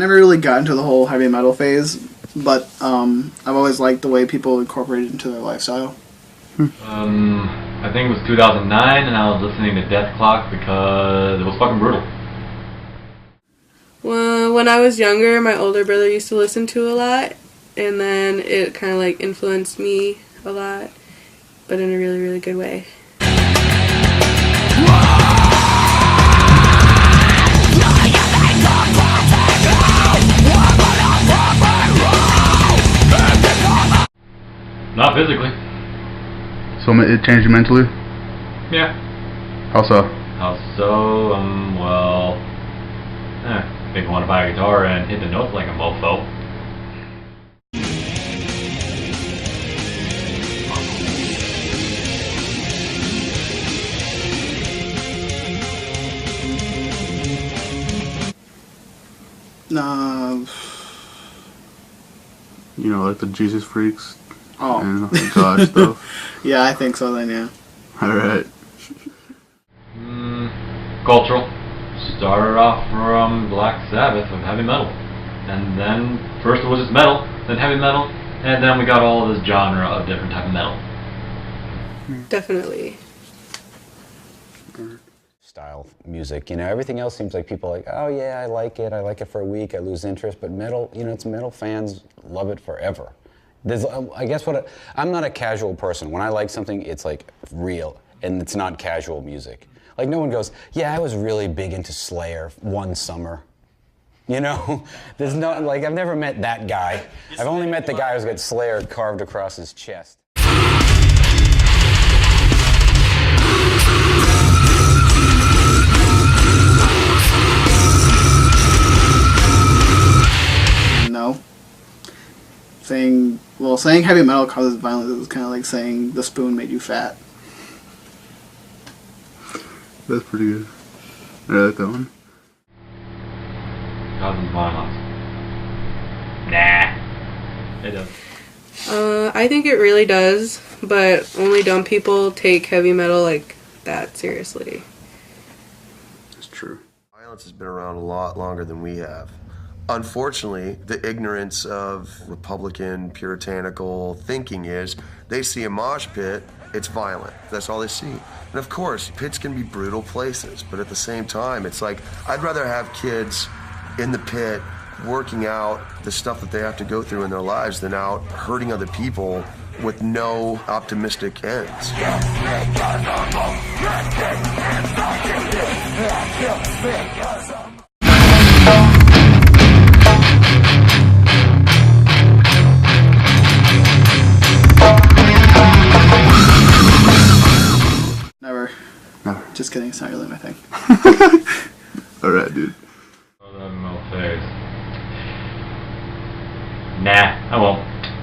never really got into the whole heavy metal phase, but I've always liked the way people incorporate it into their lifestyle. I think it was 2009, and I was listening to Death Clock because it was fucking brutal. Well, when I was younger, my older brother used to listen to a lot, and then it kind of like influenced me a lot, but in a really, really good way. Not physically. So it changed you mentally? Yeah. How so? Well, maybe want to buy a guitar and hit the notes like a mofo. You know, like the Jesus Freaks Oh. and the God stuff. Yeah, I think so then, yeah. Alright. Cultural. Started off from Black Sabbath with heavy metal. And then, first it was just metal, then heavy metal, and then we got all of this genre of different type of metal. Definitely. Style music, you know, everything else seems like people are like, oh yeah, I like it for a week, I lose interest, but metal, you know, it's metal fans love it forever. There's, I guess I'm not a casual person. When I like something, it's like real, and it's not casual music. Like no one goes, yeah, I was really big into Slayer one summer. You know, there's no, like I've never met that guy. I've only met the guy who's got Slayer carved across his chest. No. Saying heavy metal causes violence is kind of like saying the spoon made you fat. That's pretty good. I like that one. Causes violence. Nah. It does. I think it really does, but only dumb people take heavy metal like that seriously. That's true. Violence has been around a lot longer than we have. Unfortunately, the ignorance of Republican, puritanical thinking is they see a mosh pit, it's violent. That's all they see. And of course, pits can be brutal places, but at the same time, it's like, I'd rather have kids in the pit working out the stuff that they have to go through in their lives than out hurting other people with no optimistic ends. Never. Just kidding, it's not really my thing. Alright, dude. Nah, I won't.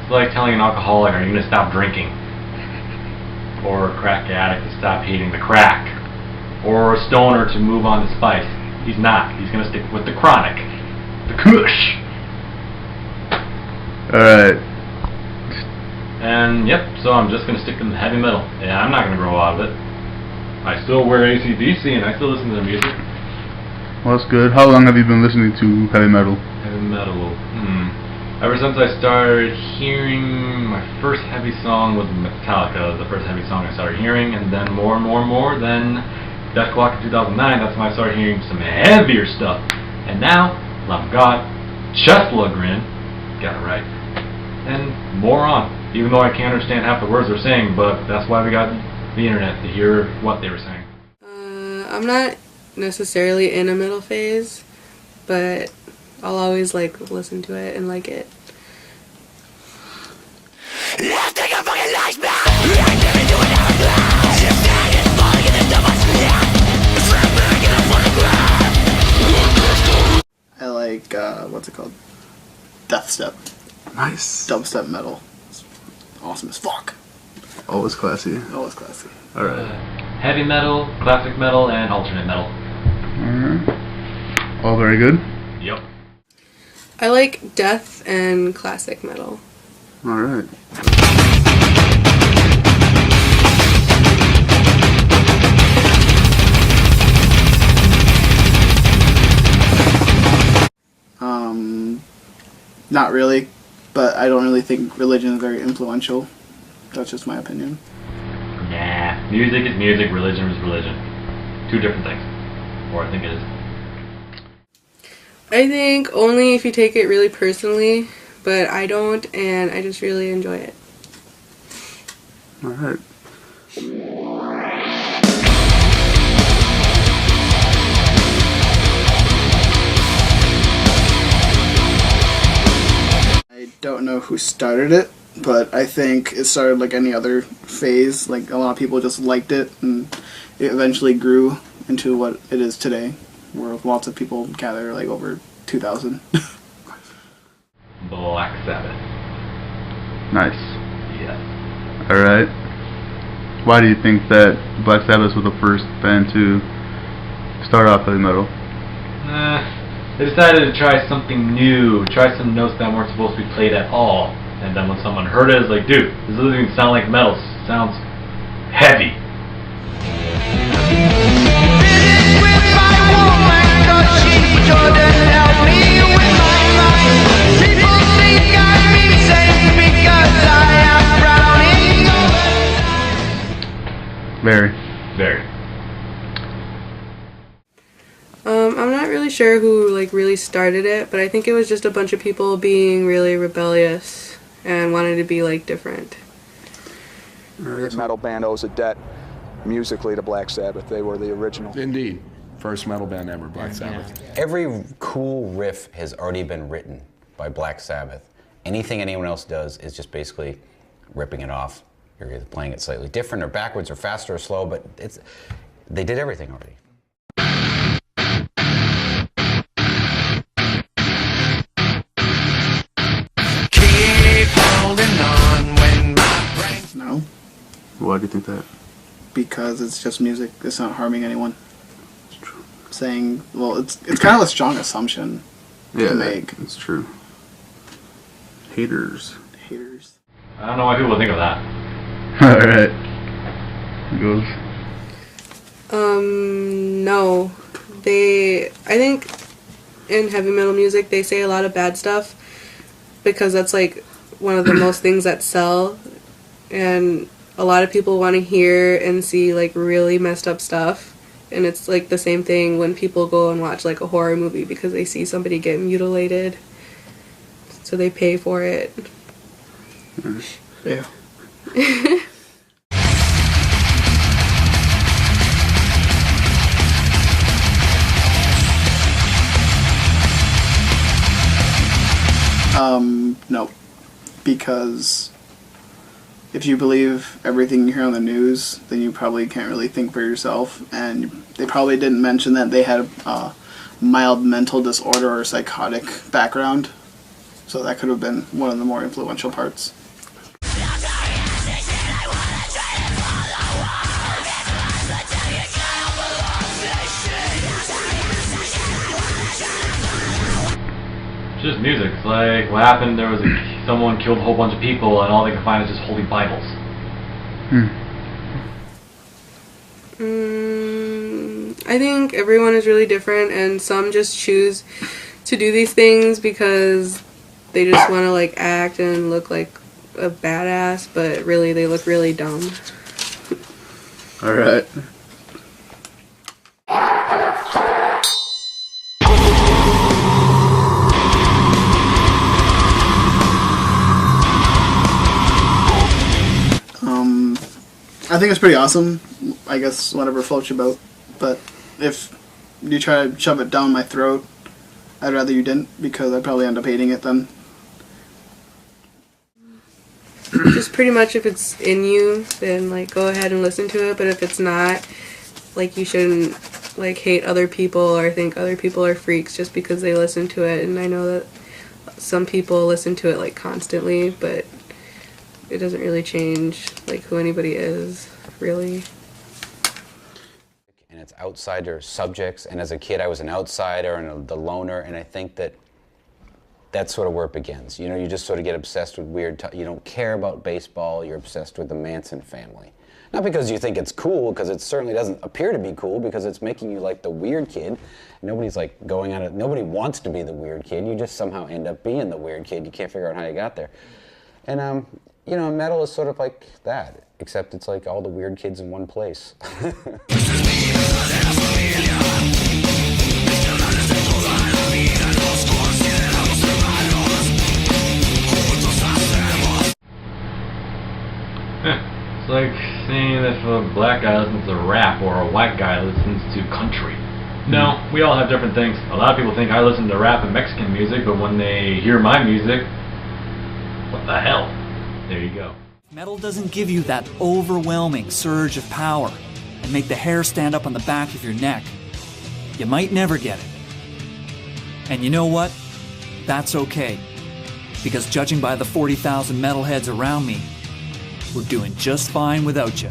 It's like telling an alcoholic, are you going to stop drinking? Or a crack addict to stop hating the crack. Or a stoner to move on to spice. He's not. He's going to stick with the chronic. The kush. Alright. And yep, so I'm just going to stick to the heavy metal. Yeah, I'm not going to grow out of it. I still wear AC/DC and I still listen to the music. Well, that's good. How long have you been listening to heavy metal? Heavy metal. Ever since I started hearing my first heavy song with Metallica, the first heavy song I started hearing, and then more, then Death Clock in 2009, that's when I started hearing some heavier stuff. And now, Love of God, Chesla Grin, got it right, and more on. Even though I can't understand half the words they're saying, but that's why we got the internet to hear what they were saying. I'm not necessarily in a metal phase, but I'll always like listen to it and like it. I like, what's it called? Death Step. Nice. Dubstep metal. It's awesome as fuck. Always classy. Always classy. Alright. Heavy metal, classic metal, and alternate metal. Alright. All very good? Yep. I like death and classic metal. Alright. Not really, but I don't really think religion is very influential. That's just my opinion. Nah, music is music, religion is religion. Two different things. Or I think it is. I think only if you take it really personally, but I don't, and I just really enjoy it. All right. I don't know who started it, but I think it started like any other phase. Like a lot of people just liked it, and it eventually grew into what it is today, where lots of people gather, like over 2,000. Black Sabbath. Nice. Yes. All right. Why do you think that Black Sabbath was the first band to start off heavy metal? They decided to try something new, try some notes that weren't supposed to be played at all. And then when someone heard it, it's like, dude, this doesn't even sound like metal. It sounds heavy. Very. Very. I'm not really sure who like really started it, but I think it was just a bunch of people being really rebellious and wanted to be like different. Metal band owes a debt musically to Black Sabbath. They were the original. Indeed. First metal band ever, Black Sabbath. Every cool riff has already been written by Black Sabbath. Anything anyone else does is just basically ripping it off. You're either playing it slightly different or backwards or faster or slow, but they did everything already. No, Why do you think that? because it's just music. It's not harming anyone. It's true. Saying, well, it's kind of a strong assumption to make. It's true. Haters. Haters. I don't know why people think of that. All right. It goes. No. I think in heavy metal music they say a lot of bad stuff because that's like one of the most things that sell, and a lot of people want to hear and see like really messed up stuff. And it's like the same thing when people go and watch like a horror movie because they see somebody get mutilated, so they pay for it. Yeah. No, because if you believe everything you hear on the news, then you probably can't really think for yourself, and they probably didn't mention that they had a mild mental disorder or psychotic background, so that could have been one of the more influential parts. It's just music. It's like what happened. There was someone killed a whole bunch of people, and all they could find is just holy Bibles. I think everyone is really different, and some just choose to do these things because they just want to like act and look like a badass, but really they look really dumb. All right. I think it's pretty awesome. I guess whatever floats your boat. But if you try to shove it down my throat, I'd rather you didn't, because I'd probably end up hating it then. Just pretty much if it's in you, then like go ahead and listen to it. But if it's not, like you shouldn't like hate other people or think other people are freaks just because they listen to it. And I know that some people listen to it like constantly, but it doesn't really change like who anybody is, really. And it's outsider subjects, and as a kid I was an outsider and the loner, and I think that that's sort of where it begins. You know, you just sort of get obsessed with weird, you don't care about baseball, you're obsessed with the Manson family. Not because you think it's cool, because it certainly doesn't appear to be cool, because it's making you like the weird kid. Nobody's like going at it, nobody wants to be the weird kid, you just somehow end up being the weird kid, you can't figure out how you got there. And, you know, metal is sort of like that, except it's like all the weird kids in one place. It's like saying if a black guy listens to rap or a white guy listens to country. No, we all have different things. A lot of people think I listen to rap and Mexican music, but when they hear my music, what the hell? There you go. Metal doesn't give you that overwhelming surge of power and make the hair stand up on the back of your neck. You might never get it. And you know what? That's okay. Because judging by the 40,000 metalheads around me, we're doing just fine without you.